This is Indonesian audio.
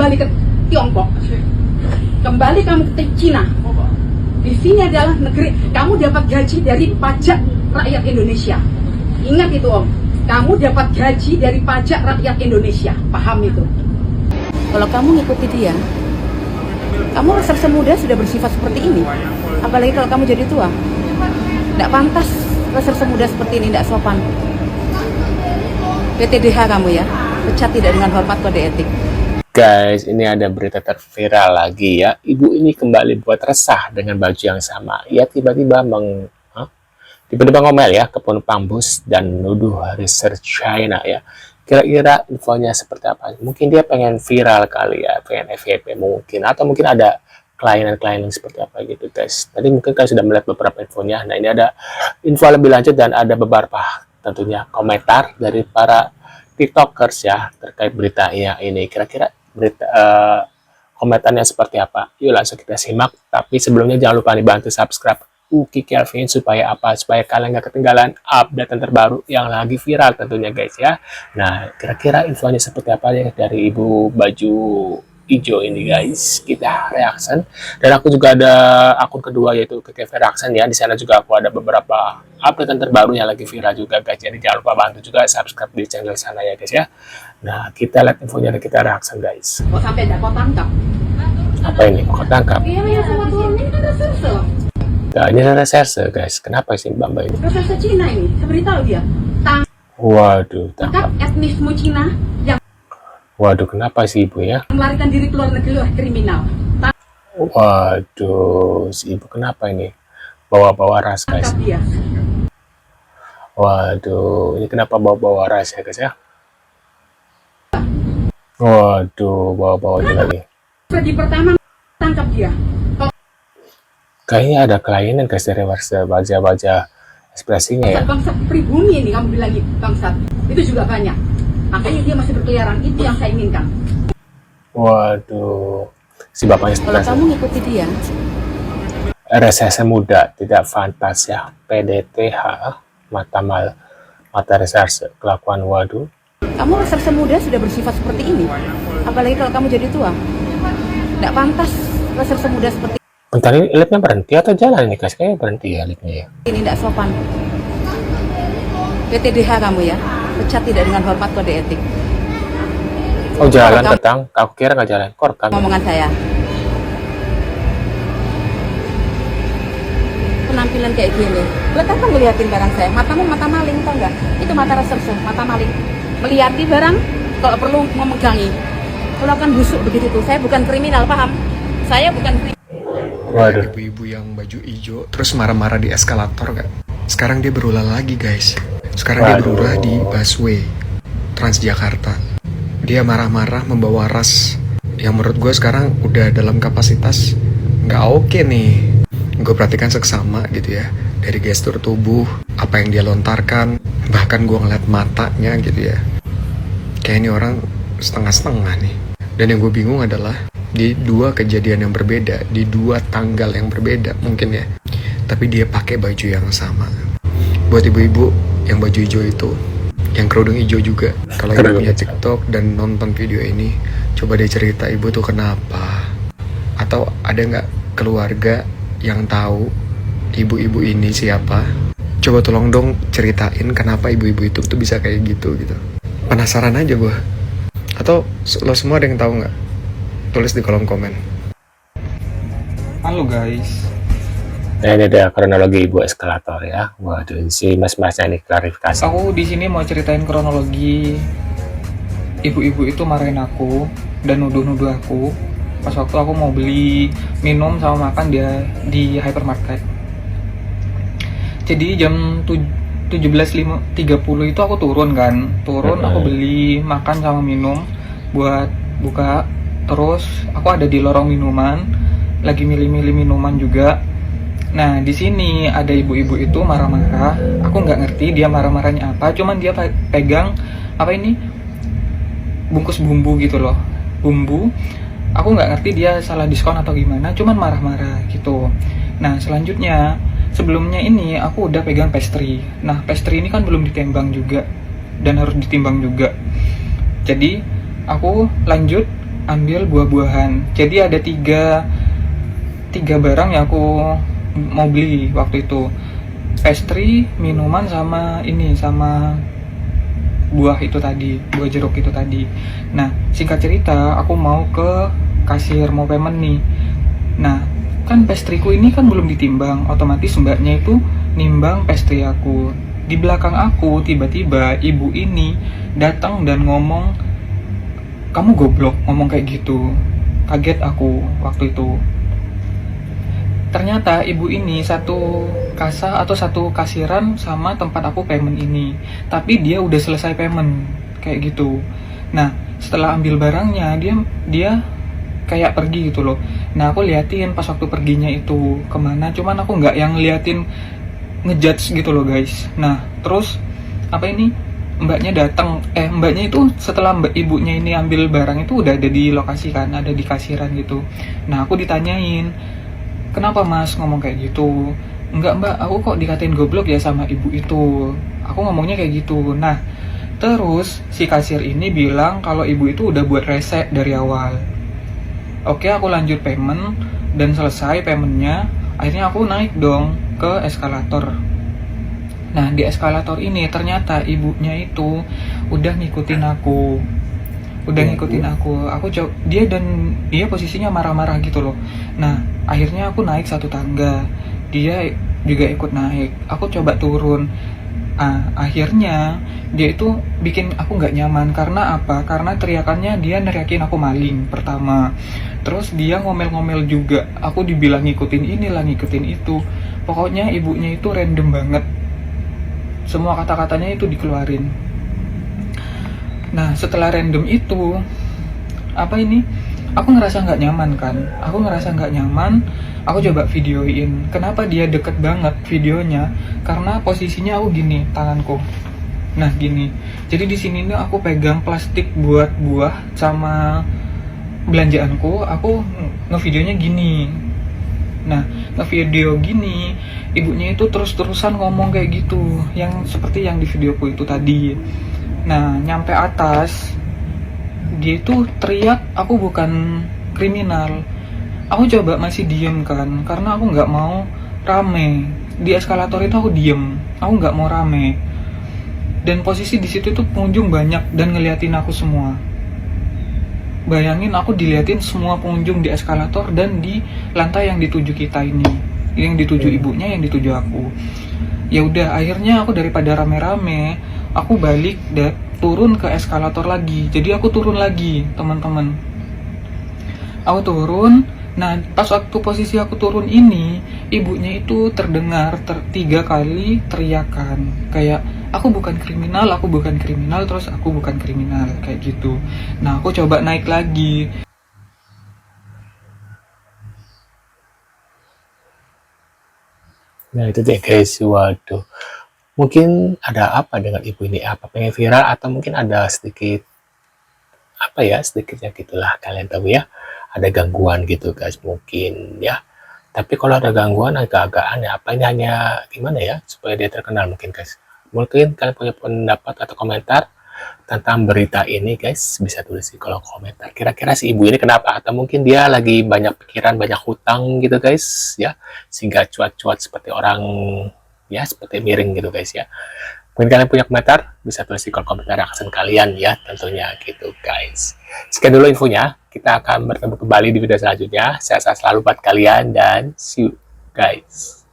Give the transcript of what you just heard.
kembali ke Tiongkok, kembali kamu ke Cina. Di sini adalah negeri kamu dapat gaji dari pajak rakyat Indonesia. Ingat itu Om, kamu dapat gaji dari pajak rakyat Indonesia. Paham itu? Kalau kamu ngikuti dia, kamu reserse muda sudah bersifat seperti ini. Apalagi kalau kamu jadi tua. Tidak pantas reserse muda seperti ini, tidak sopan. PTDH kamu ya, pecat tidak dengan hormat kode etik. Guys, ini ada berita terviral lagi ya. Ibu ini kembali buat resah dengan baju yang sama. Ia tiba-tiba ngomel ya ke penumpang bus dan nuduh research China ya. Kira-kira infonya seperti apa? Mungkin dia pengen viral kali ya, pengen FYP mungkin, atau mungkin ada klien seperti apa gitu guys. Tadi mungkin kalian sudah melihat beberapa infonya. Nah ini ada info lebih lanjut dan ada beberapa tentunya komentar dari para tiktokers ya terkait berita ini. Kira-kira berita komentarnya seperti apa? Yuk langsung kita simak. Tapi sebelumnya jangan lupa dibantu subscribe Uki Kelvin supaya apa? Supaya kalian nggak ketinggalan update terbaru yang lagi viral tentunya guys ya. Nah kira-kira infonya seperti apa ya dari ibu baju hijau ini guys, kita reaction. Dan aku juga ada akun kedua yaitu Kelvin Reaction ya. Di sana juga aku ada beberapa update terbaru yang lagi viral juga guys. Jadi jangan lupa bantu juga subscribe di channel sana ya guys ya. Nah kita lihat infonya dan kita reaction guys. Kok sampai tidak kau tangkap? Apa ini? Kok tangkap? Iya ya, sama turun ini kan reserse. Nah, ini ada reserse guys. Kenapa sih Mbak ini? Reserse Cina ini, saya beritahu dia. Waduh, Tangkap tangkap. etnisme Cina yang Waduh, kenapa sih ibu ya? melarikan diri keluar negeri oleh kriminal. Waduh, si ibu kenapa ini? Bawa-bawa ras guys. Tangkap dia. Waduh, ini kenapa bawa-bawa ras ya guys ya? Waduh, bawa-bawa ini lagi. Di pertama tangkap dia. Kayaknya ada kelainan guys dari wajah-wajah ekspresinya ya. Bangsa pribumi ini kamu bilang bangsa itu juga banyak. Makanya dia masih berkeliaran, itu yang saya inginkan. Waduh, si bapaknya Kalau stres. kamu ngikuti dia, Reserse muda tidak fantas ya. PDTH mata reserse kelakuan waduh. kamu reserse muda sudah bersifat seperti ini. Apalagi kalau kamu jadi tua. Tidak pantas reserse muda seperti Bentar ini liftnya berhenti atau jalan ini guys? Kayaknya berhenti ya liftnya ya. ini, tidak sopan. PTDH kamu ya, pecat tidak dengan hormat kode etik. Oh jalan Kamu- tetang, aku kira nggak jalan. Kor kan? Omongan saya. Penampilan kayak gini, buat apa ngeliatin barang saya? Matamu mata maling, tau nggak? Itu mata reserse, mata maling. Melihati barang, kalau perlu memegangi. Kalau akan busuk begitu tuh, saya bukan kriminal, paham? Saya bukan kriminal. Waduh. Ibu-ibu yang baju hijau terus marah-marah di eskalator kan. Sekarang dia berulah lagi guys. Sekarang dia Waduh. berulah di busway Transjakarta. Dia marah-marah membawa ras yang menurut gue sekarang udah dalam kapasitas nggak oke nih. Gue perhatikan seksama gitu ya. Dari gestur tubuh, apa yang dia lontarkan, bahkan gue ngeliat matanya gitu ya. Kayak ini orang setengah-setengah nih. Dan yang gue bingung adalah di dua kejadian yang berbeda, di dua tanggal yang berbeda mungkin ya, tapi dia pakai baju yang sama. Buat ibu-ibu yang baju hijau itu, yang kerudung hijau juga, kalau ibu punya TikTok dan nonton video ini, coba deh cerita ibu tuh kenapa, atau ada nggak keluarga yang tahu ibu-ibu ini siapa? Coba tolong dong ceritain kenapa ibu-ibu itu tuh bisa kayak gitu. Penasaran aja gue. Atau lo semua ada yang tahu nggak? Tulis di kolom komen. Halo guys, Nah ini ada kronologi ibu eskalator ya. Waduh, si mas-masnya ini klarifikasi. aku di sini mau ceritain kronologi ibu-ibu itu marahin aku dan nuduh-nuduh aku pas waktu aku mau beli minum sama makan dia di hypermarket. Jadi jam 17.30 itu aku turun kan, aku beli makan sama minum buat buka. Terus aku ada di lorong minuman, lagi milih-milih minuman juga. Nah di sini ada ibu-ibu itu marah-marah. Aku nggak ngerti dia marah-marahnya apa. Cuman dia pegang apa ini bungkus bumbu gitu loh, bumbu. Aku nggak ngerti dia salah diskon atau gimana. Cuman marah-marah gitu. Nah selanjutnya sebelumnya ini aku udah pegang pastry. Nah pastry ini kan belum ditimbang juga dan harus ditimbang juga. Jadi aku lanjut ambil buah-buahan. Jadi ada tiga barang yang aku mau beli waktu itu, pastry, minuman, sama buah itu tadi, buah jeruk itu tadi. Nah, singkat cerita, aku mau ke kasir mau payment nih. Nah, kan pastryku ini kan belum ditimbang, otomatis mbaknya itu nimbang pastry aku. Di belakang aku tiba-tiba ibu ini datang dan ngomong, "Kamu goblok," ngomong kayak gitu. Kaget aku waktu itu. Ternyata ibu ini satu kasa atau satu kasiran sama tempat aku payment ini, tapi dia udah selesai payment kayak gitu. Nah, setelah ambil barangnya, dia kayak pergi gitu loh. Nah, aku liatin pas waktu perginya itu kemana, cuman aku nggak yang liatin ngejudge gitu loh guys. Nah, terus apa ini, mbaknya itu setelah ibunya ini ambil barang itu udah ada di lokasi kan, ada di kasiran gitu. Nah, aku ditanyain, "Kenapa mas ngomong kayak gitu?" "Enggak mbak, aku kok dikatain goblok ya sama ibu itu." Aku ngomongnya kayak gitu. Nah, terus si kasir ini bilang kalau ibu itu udah buat rese dari awal. Oke, aku lanjut payment dan selesai paymentnya. Akhirnya aku naik dong ke eskalator. Nah, di eskalator ini ternyata ibunya itu udah ngikutin aku. Aku coba, dia posisinya marah-marah gitu loh. Nah, akhirnya aku naik satu tangga. Dia juga ikut naik. Aku coba turun. Akhirnya dia itu bikin aku nggak nyaman. Karena apa? Karena teriakannya dia neriakin aku maling pertama. Terus dia ngomel-ngomel juga. Aku dibilang ngikutin inilah, ngikutin itu. Pokoknya ibunya itu random banget. Semua kata-katanya itu dikeluarin. Nah, setelah random itu, aku ngerasa nggak nyaman kan. Aku coba videoin. Kenapa dia deket banget videonya? Karena posisinya aku gini, tanganku. Nah, gini. Jadi di sini nih aku pegang plastik buat buah sama belanjaanku. Aku ngevideonya gini. Nah, ngevideo gini, ibunya itu terus-terusan ngomong kayak gitu, yang seperti yang di videoku itu tadi. Nah, nyampe atas, dia itu teriak, "Aku bukan kriminal." Aku coba masih diem kan, karena aku nggak mau rame. Di eskalator itu aku diem, aku nggak mau rame. Dan posisi di situ tuh pengunjung banyak dan ngeliatin aku semua. Bayangin aku diliatin semua pengunjung di eskalator dan di lantai yang dituju kita ini, yang dituju ibunya, yang dituju aku. Ya udah, akhirnya aku daripada rame-rame, aku balik dan turun ke eskalator lagi. Jadi aku turun lagi, teman-teman. Aku turun. Nah, pas waktu posisi aku turun ini, ibunya itu terdengar 3 kali teriakan kayak, aku bukan kriminal, terus "aku bukan kriminal," kayak gitu. Nah, aku coba naik lagi. Nah itu deh guys, waduh. Mungkin ada apa dengan ibu ini? Apa pengen viral atau mungkin ada sedikit apa ya, sedikitnya gitulah, kalian tahu ya, ada gangguan gitu guys mungkin ya. Tapi kalau ada gangguan agak-agak aneh, apa ini hanya gimana ya supaya dia terkenal mungkin guys. Mungkin kalian punya pendapat atau komentar tentang berita ini guys, bisa tulis di kolom komentar. Kira-kira si ibu ini kenapa? Atau mungkin dia lagi banyak pikiran, banyak hutang gitu guys ya, sehingga cuat-cuat seperti orang ya, seperti miring gitu guys ya. Mungkin kalian punya komentar, bisa tulis di kolom komentar aksen kalian ya tentunya gitu guys. Sekian dulu infonya, kita akan bertemu kembali di video selanjutnya. Sehat-sehat selalu buat kalian dan see you guys.